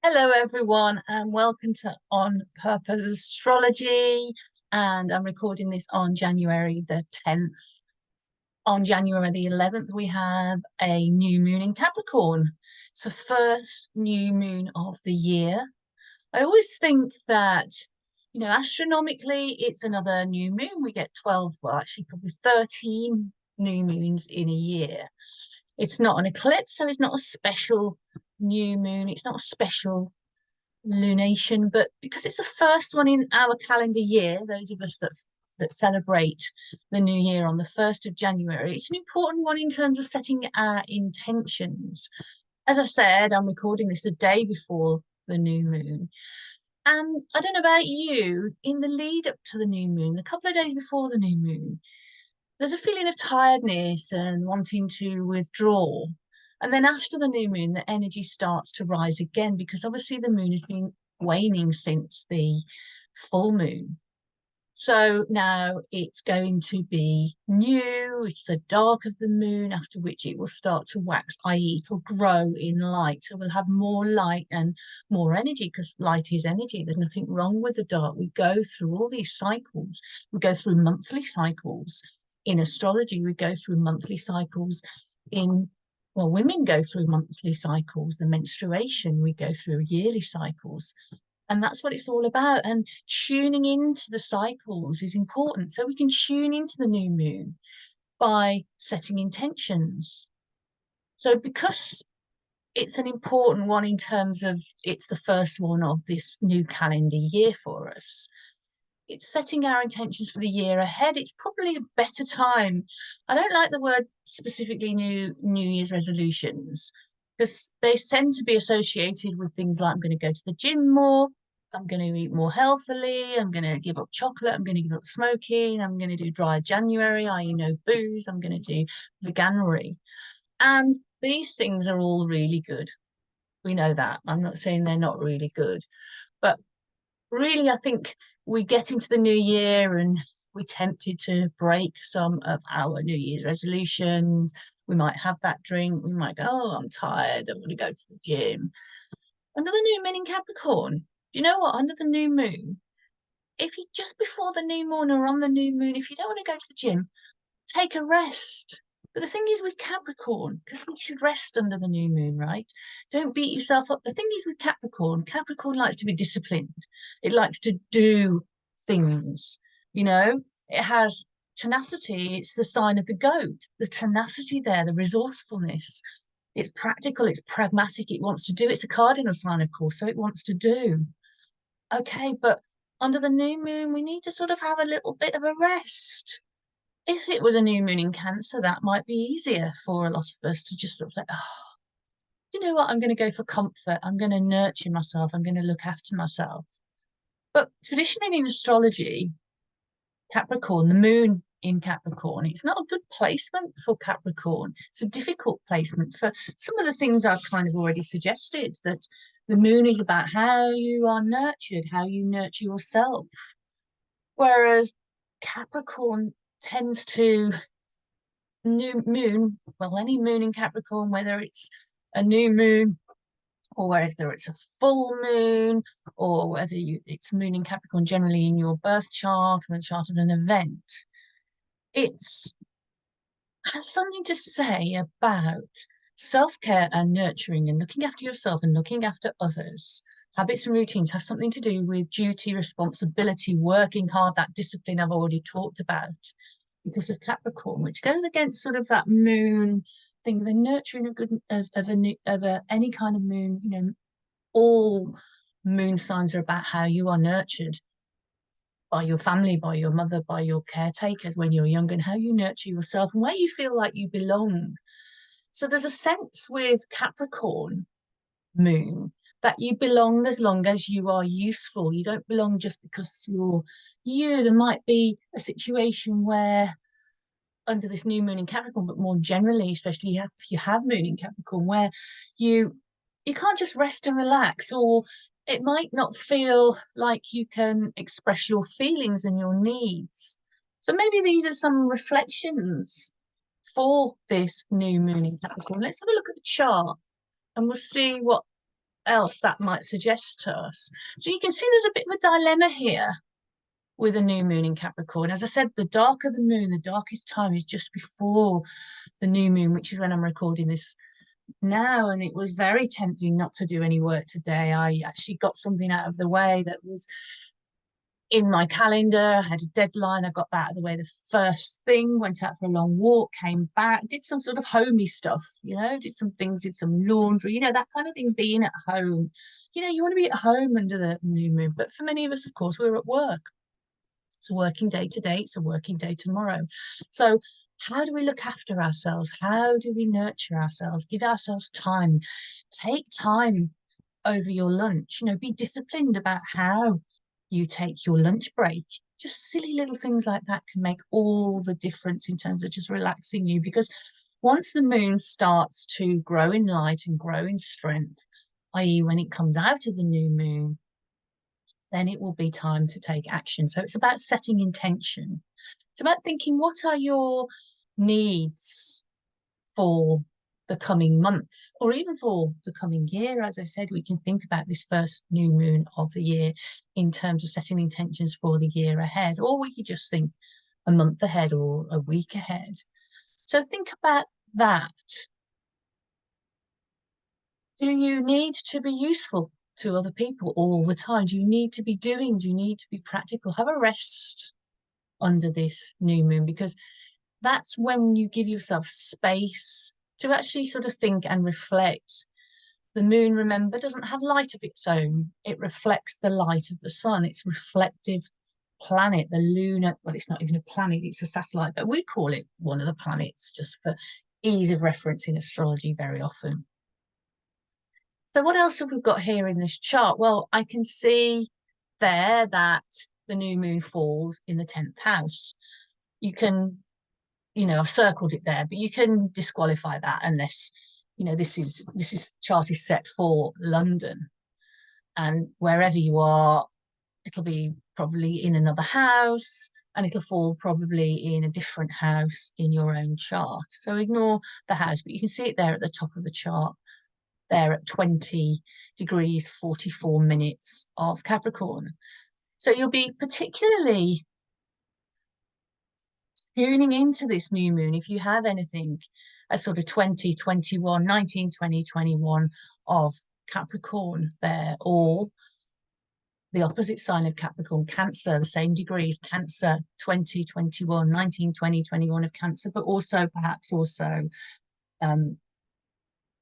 Hello, everyone, and welcome to On Purpose Astrology. And I'm recording this on January the 10th. On January the 11th, we have a new moon in Capricorn. It's the first new moon of the year. I always think that, astronomically, it's another new moon. We get 12, well, actually, probably 13 new moons in a year. It's not an eclipse, so it's not a special new moon. It's not a special lunation, but because it's the first one in our calendar year, those of us that celebrate the new year on the 1st of January, it's an important one in terms of setting our intentions. As I said, I'm recording this a day before the new moon. And I don't know about you, in the lead up to the new moon, the couple of days before the new moon, there's a feeling of tiredness and wanting to withdraw. And then after the new moon, the energy starts to rise again because obviously the moon has been waning since the full moon. So now it's going to be new. It's the dark of the moon, after which it will start to wax, i.e., it will grow in light. So we'll have more light and more energy because light is energy. There's nothing wrong with the dark. We go through all these cycles. We go through monthly cycles. In astrology, we go through monthly cycles in women go through monthly cycles, the menstruation, we go through yearly cycles. And that's what it's all about. And tuning into the cycles is important. So we can tune into the new moon by setting intentions. So because it's an important one in terms of it's the first one of this new calendar year for us, it's setting our intentions for the year ahead. It's probably a better time. I don't like the word specifically New Year's resolutions because they tend to be associated with things like I'm going to go to the gym more, I'm going to eat more healthily, I'm going to give up chocolate, I'm going to give up smoking, I'm going to do dry January, i.e. no booze, I'm going to do veganuary. And these things are all really good. We know that. I'm not saying they're not really good, but really, I think we get into the new year and we're tempted to break some of our New Year's resolutions. We might have that drink. We might go, oh, I'm tired. I want to go to the gym. Under the new moon in Capricorn, you know what? Under the new moon, if you just before the new moon or on the new moon, if you don't want to go to the gym, take a rest. But the thing is with Capricorn, because we should rest under the new moon, right? Don't beat yourself up. The thing is with Capricorn, Capricorn likes to be disciplined. It likes to do things, you know? It has tenacity. It's the sign of the goat, the tenacity there, the resourcefulness. It's practical, it's pragmatic, it wants to do. It's a cardinal sign, of course, so it wants to do. Okay, but under the new moon, we need to sort of have a little bit of a rest. If it was a new moon in Cancer, that might be easier for a lot of us to just sort of like, oh, you know what? I'm going to go for comfort. I'm going to nurture myself. I'm going to look after myself. But traditionally in astrology, Capricorn, the moon in Capricorn, it's not a good placement for Capricorn. It's a difficult placement for some of the things I've kind of already suggested, that the moon is about how you are nurtured, how you nurture yourself. Whereas Capricorn tends to new moon, well, any moon in Capricorn, whether it's a new moon or whether it's a full moon or whether it's moon in Capricorn generally in your birth chart or a chart of an event, it's has something to say about self-care and nurturing and looking after yourself and looking after others. Habits and routines have something to do with duty, responsibility, working hard, that discipline I've already talked about because of Capricorn, which goes against sort of that moon thing, the nurturing of good of any kind of moon. You know, all moon signs are about how you are nurtured by your family, by your mother, by your caretakers when you're young, and how you nurture yourself and where you feel like you belong. So there's a sense with Capricorn moon that you belong as long as you are useful. You don't belong just because you're you. There might be a situation where under this new moon in Capricorn, but more generally, especially if you have moon in Capricorn, where you you can't just rest and relax, or it might not feel like you can express your feelings and your needs. So maybe these are some reflections for this new moon in Capricorn. Let's have a look at the chart and we'll see what else that might suggest to us. So you can see there's a bit of a dilemma here with a new moon in Capricorn. As I said, the darker the moon, the darkest time is just before the new moon, which is when I'm recording this now. And it was very tempting not to do any work today. I actually got something out of the way that was in my calendar. I had a deadline. I got that out of the way the first thing, went out for a long walk, came back, did some sort of homey stuff, did some things, did some laundry, that kind of thing, being at home. You want to be at home under the new moon. But for many of us, of course, we're at work. It's a working day today, it's a working day tomorrow. So how do we look after ourselves? How do we nurture ourselves? Give ourselves time. Take time over your lunch. Be disciplined about how you take your lunch break. Just silly little things like that can make all the difference in terms of just relaxing you. Because once the moon starts to grow in light and grow in strength, i.e., when it comes out of the new moon, then it will be time to take action. So it's about setting intention. It's about thinking, what are your needs for the coming month or even for the coming year? As I said, we can think about this first new moon of the year in terms of setting intentions for the year ahead, or we could just think a month ahead or a week ahead. So think about that. Do you need to be useful to other people all the time? Do you need to be doing? Do you need to be practical? Have a rest under this new moon, because that's when you give yourself space to actually sort of think and reflect. The moon, remember, doesn't have light of its own. It reflects the light of the sun. It's reflective planet, the lunar, well, it's not even a planet, it's a satellite, but we call it one of the planets just for ease of reference in astrology very often. So what else have we got here in this chart? Well, I can see there that the new moon falls in the 10th house. You can, I've circled it there, but you can disqualify that unless, this chart is set for London. And wherever you are, it'll be probably in another house and it'll fall probably in a different house in your own chart. So ignore the house, but you can see it there at the top of the chart. There at 20 degrees 44 minutes of Capricorn. So you'll be particularly tuning into this new moon if you have anything a sort of 20, 21, 19, 20, 21 of Capricorn there, or the opposite sign of Capricorn, Cancer, the same degrees, Cancer 20, 21, 19, 20, 21 of Cancer, but also perhaps also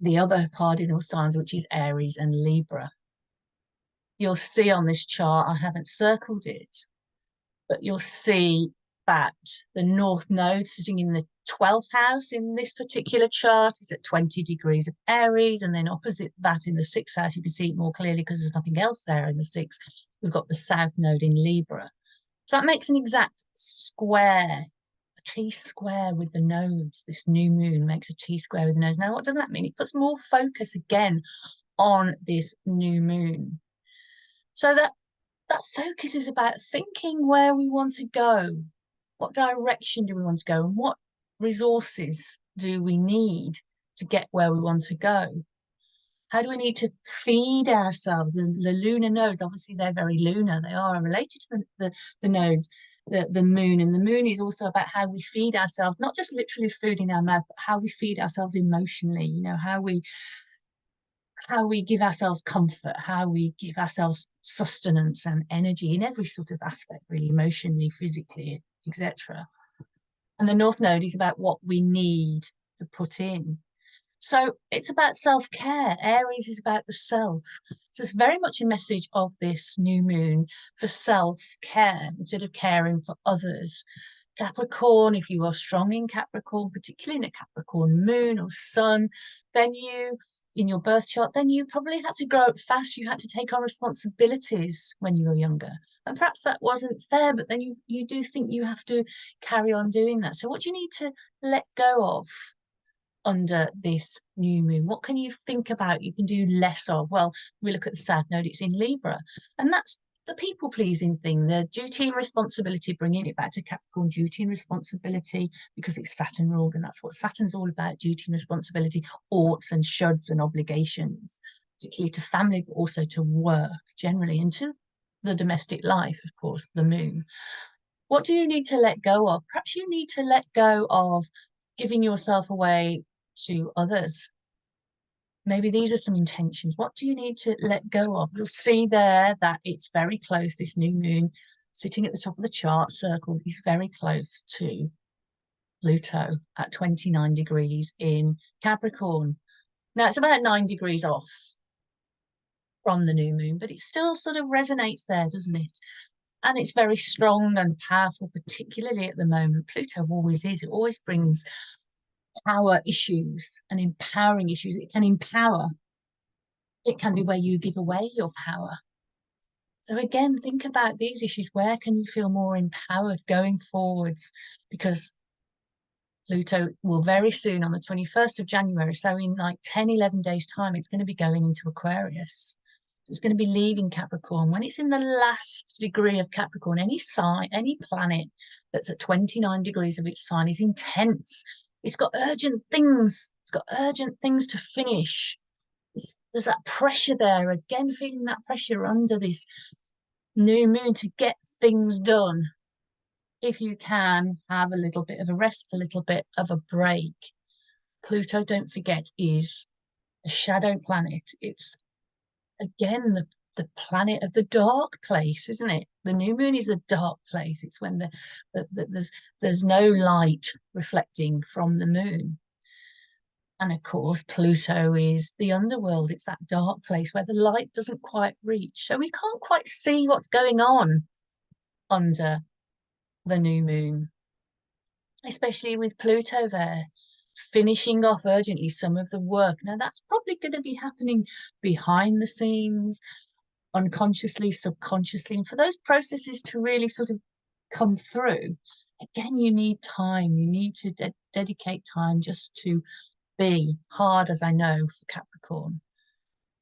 the other cardinal signs, which is Aries and Libra. You'll see on this chart, I haven't circled it, but you'll see that the North Node sitting in the 12th house in this particular chart is at 20 degrees of Aries, and then opposite that in the 6th house, you can see it more clearly because there's nothing else there in the 6th. We've got the South Node in Libra. So that makes an exact square, a T-square with the nodes. This new moon makes a T-square with the nodes. Now, what does that mean? It puts more focus again on this new moon. So that focus is about thinking where we want to go. What direction do we want to go? And what resources do we need to get where we want to go? How do we need to feed ourselves? The lunar nodes, obviously, they're very lunar. They are related to the nodes, the moon. And the moon is also about how we feed ourselves, not just literally food in our mouth, but how we feed ourselves emotionally, how we give ourselves comfort, how we give ourselves sustenance and energy in every sort of aspect, really, emotionally, physically, etc. And the North Node is about what we need to put in. So it's about self-care. Aries is about the self. So it's very much a message of this new moon for self-care instead of caring for others. Capricorn, if you are strong in Capricorn, particularly in a Capricorn moon or sun, then in your birth chart, then you probably had to grow up fast. You had to take on responsibilities when you were younger. And perhaps that wasn't fair, but then you do think you have to carry on doing that. So what do you need to let go of under this new moon? What can you think about you can do less of? Well, we look at the South Node, it's in Libra. And that's the people-pleasing thing, the duty and responsibility, bringing it back to Capricorn, duty and responsibility, because it's Saturn ruled, and that's what Saturn's all about, duty and responsibility, oughts and shoulds and obligations. particularly to family, but also to work generally, and to the domestic life, of course, the moon. What do you need to let go of? Perhaps you need to let go of giving yourself away to others. Maybe these are some intentions. What do you need to let go of? You'll see there that it's very close. This new moon sitting at the top of the chart circle is very close to Pluto at 29 degrees in Capricorn. Now it's about 9 degrees off from the new moon, but it still sort of resonates there, doesn't it? And it's very strong and powerful, particularly at the moment. Pluto always is. It always brings power issues and empowering issues. It can empower. It can be where you give away your power. So again, think about these issues. Where can you feel more empowered going forwards? Because Pluto will very soon, on the 21st of January, so in like 10, 11 days' time, it's going to be going into Aquarius. It's going to be leaving Capricorn. When it's in the last degree of Capricorn, any sign, any planet that's at 29 degrees of its sign is intense. It's got urgent things. It's got urgent things to finish. There's that pressure there. Again, feeling that pressure under this new moon to get things done. If you can, have a little bit of a rest, a little bit of a break. Pluto, don't forget, is a shadow planet. It's, again, the planet of the dark place, isn't it? The new moon is a dark place. It's when there's no light reflecting from the moon. And of course, Pluto is the underworld. It's that dark place where the light doesn't quite reach. So we can't quite see what's going on under the new moon, especially with Pluto there, finishing off urgently some of the work. Now, that's probably going to be happening behind the scenes, unconsciously, subconsciously. And for those processes to really sort of come through, again, you need time. You need to dedicate time just to be hard, as I know, for Capricorn.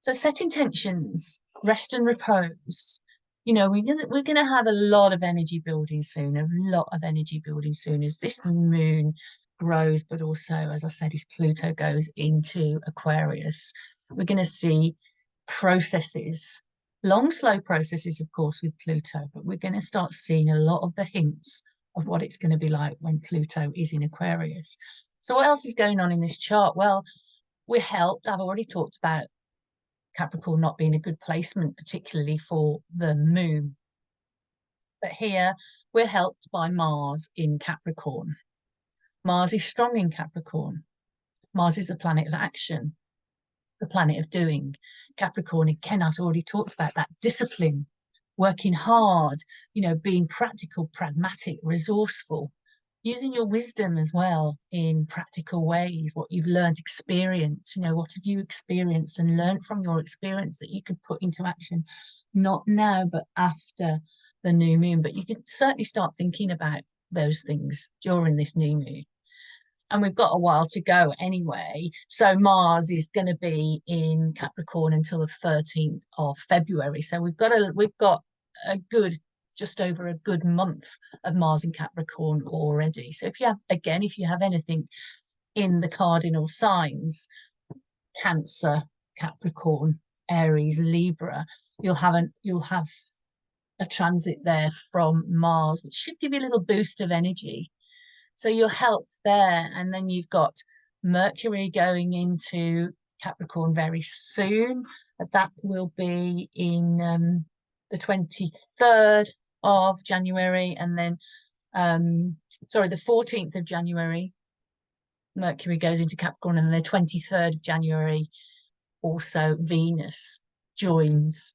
So set intentions, rest and repose. You know, we're going to have a lot of energy building soon, as this moon grows, but also, as I said, as Pluto goes into Aquarius. We're going to see processes, long, slow processes, of course, with Pluto, but we're going to start seeing a lot of the hints of what it's going to be like when Pluto is in Aquarius. So what else is going on in this chart? Well, we're helped. I've already talked about Capricorn not being a good placement, particularly for the moon. But here we're helped by Mars in Capricorn. Mars is strong in Capricorn. Mars is the planet of action, the planet of doing. Capricorn, again, I've already talked about that discipline, working hard, being practical, pragmatic, resourceful, using your wisdom as well in practical ways, what you've learned, experience, what have you experienced and learned from your experience that you could put into action, not now, but after the new moon. But you can certainly start thinking about those things during this new moon. And we've got a while to go anyway. So Mars is going to be in Capricorn until the 13th of February. So we've got a good, just over a good month of Mars in Capricorn already. So if you have anything in the cardinal signs, Cancer, Capricorn, Aries, Libra, you'll have a transit there from Mars, which should give you a little boost of energy. So you're helped there. And then you've got Mercury going into Capricorn very soon. That will be in the 23rd of January. And then, the 14th of January, Mercury goes into Capricorn. And the 23rd of January, also Venus joins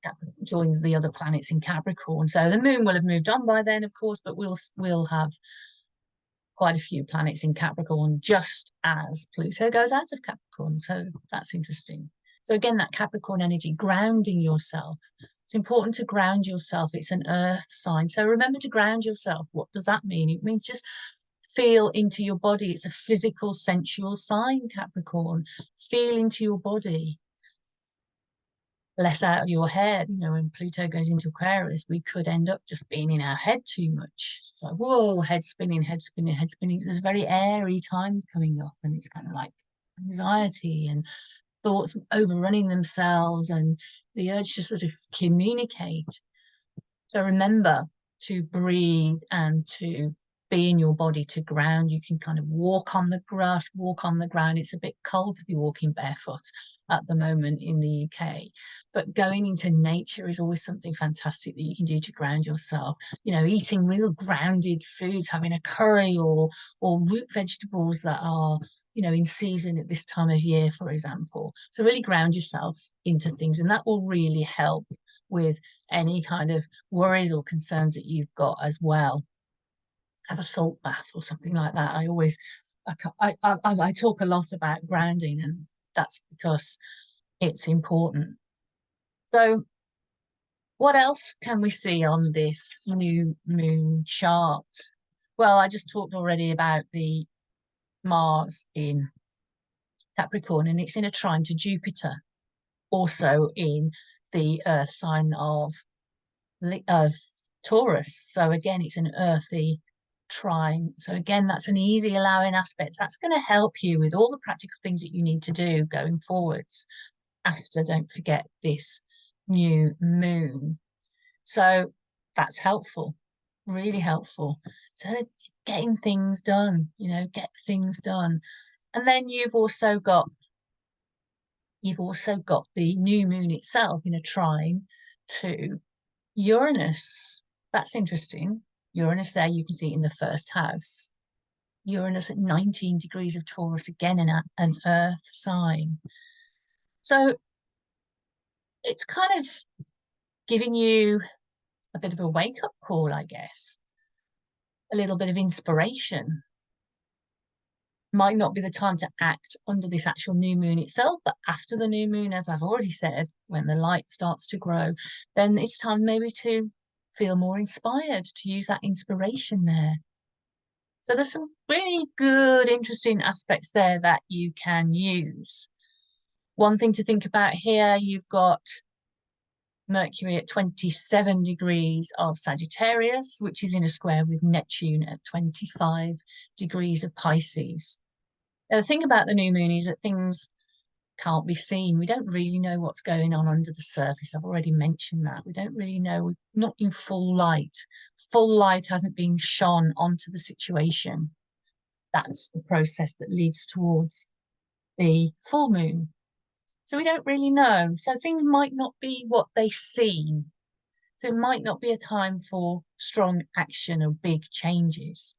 the other planets in Capricorn. So the moon will have moved on by then, of course, but we'll have quite a few planets in Capricorn just as Pluto goes out of Capricorn. So that's interesting. So again, that Capricorn energy, grounding yourself. It's important to ground yourself. It's an earth sign. So remember to ground yourself. What does that mean? It means just feel into your body. It's a physical, sensual sign, Capricorn. Feel into your body. Less out of your head. When Pluto goes into Aquarius, we could end up just being in our head too much. It's like, whoa, head spinning, head spinning, head spinning. There's very airy times coming up, and it's kind of like anxiety and thoughts overrunning themselves and the urge to sort of communicate. So remember to breathe and to be in your body, to ground. You can kind of walk on the grass, walk on the ground. It's a bit cold to be walking barefoot at the moment in the UK, but going into nature is always something fantastic that you can do to ground yourself. You know, eating real grounded foods, having a curry or root vegetables that are, you know, in season at this time of year, for example. So really ground yourself into things, and that will really help with any kind of worries or concerns that you've got as well. Have a salt bath or something like that. I talk a lot about grounding, and that's because it's important. So what else can we see on this new moon chart? Well, I just talked already about the Mars in Capricorn, and it's in a trine to Jupiter, also in the earth sign of Taurus. So again, it's an earthy trine. So again, that's an easy allowing aspect. That's going to help you with all the practical things that you need to do going forwards after, don't forget, this new moon. So that's helpful, really helpful. So getting things done, you know, get things done. And then you've also got the new moon itself in a trine to Uranus. That's interesting. Uranus there, you can see in the first house. Uranus at 19 degrees of Taurus, again in an earth sign. So it's kind of giving you a bit of a wake-up call, I guess. A little bit of inspiration. Might not be the time to act under this actual new moon itself, but after the new moon, as I've already said, when the light starts to grow, then it's time maybe to feel more inspired, to use that inspiration there. So there's some really good, interesting aspects there that you can use. One thing to think about here, you've got Mercury at 27 degrees of Sagittarius, which is in a square with Neptune at 25 degrees of Pisces. Now, the thing about the new moon is that things can't be seen. We don't really know what's going on under the surface. I've already mentioned that. We don't really know. We're not in full light. Full light hasn't been shone onto the situation. That's the process that leads towards the full moon. So we don't really know. So things might not be what they seem. So it might not be a time for strong action or big changes.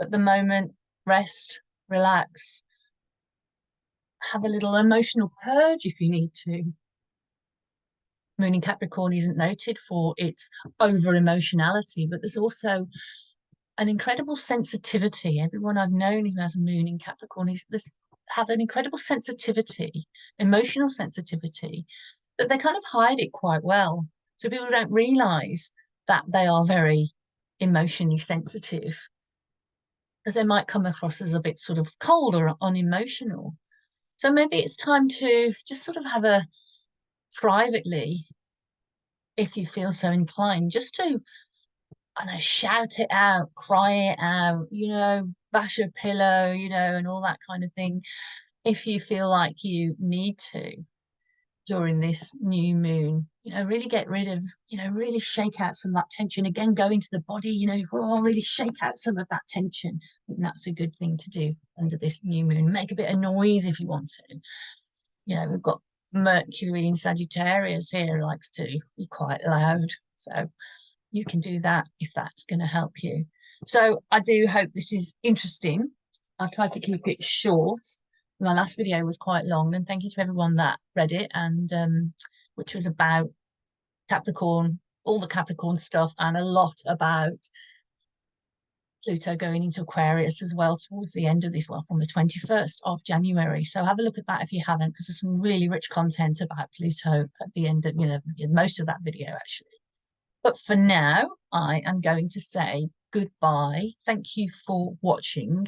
At the moment, rest, relax, have a little emotional purge if you need to. Moon in Capricorn isn't noted for its over emotionality, but there's also an incredible sensitivity. Everyone I've known who has a moon in Capricorn have an incredible sensitivity, emotional sensitivity, that they kind of hide it quite well. So people don't realize that they are very emotionally sensitive, because they might come across as a bit sort of cold or unemotional. So maybe it's time to just sort of have a privately, if you feel so inclined, just to, I don't know, shout it out, cry it out, you know, bash a pillow, you know, and all that kind of thing. If you feel like you need to during this new moon, you know, really get rid of, you know, really shake out some of that tension. Again, go into the body, you know, oh, really shake out some of that tension. I think that's a good thing to do under this new moon. Make a bit of noise if you want to. You know, we've got Mercury in Sagittarius here, likes to be quite loud. So you can do that if that's going to help you. So I do hope this is interesting. I've tried to keep it short. My last video was quite long, and thank you to everyone that read it, and which was about Capricorn, all the Capricorn stuff, and a lot about Pluto going into Aquarius as well towards the end of this, well, from the 21st of January. So have a look at that if you haven't, because there's some really rich content about Pluto at the end of, you know, most of that video actually. But for now, I am going to say goodbye. Thank you for watching.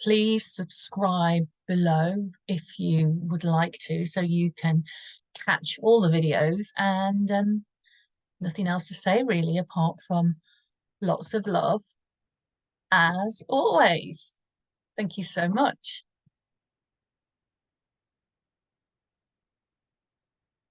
Please subscribe below if you would like to, so you can catch all the videos, and nothing else to say really, apart from lots of love as always. Thank you so much.